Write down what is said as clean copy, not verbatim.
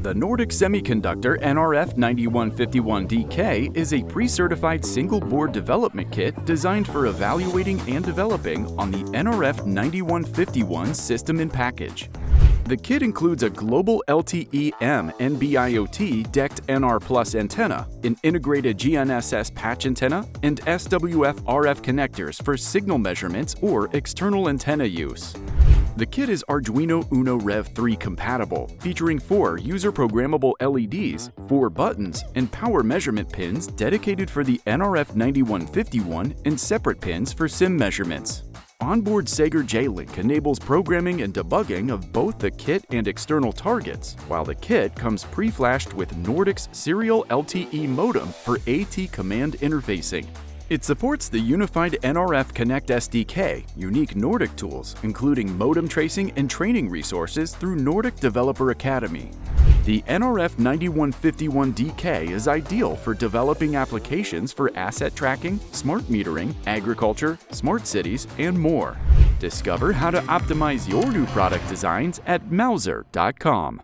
The Nordic Semiconductor nRF9151-DK is a pre-certified single-board development kit designed for evaluating and developing on the nRF9151 system in package. The kit includes a global LTE-M NB-IoT DECT NR Plus antenna, an integrated GNSS patch antenna, and SWF RF connectors for signal measurements or external antenna use. The kit is Arduino Uno Rev 3 compatible, featuring 4 user-programmable LEDs, 4 buttons, and power measurement pins dedicated for the nRF9151 and separate pins for SIM measurements. Onboard Sager J-Link enables programming and debugging of both the kit and external targets, while the kit comes pre-flashed with Nordic's serial LTE modem for AT command interfacing. It supports the unified NRF Connect SDK, unique Nordic tools, including modem tracing and training resources through Nordic Developer Academy. The nRF9151-DK is ideal for developing applications for asset tracking, smart metering, agriculture, smart cities, and more. Discover how to optimize your new product designs at Mouser.com.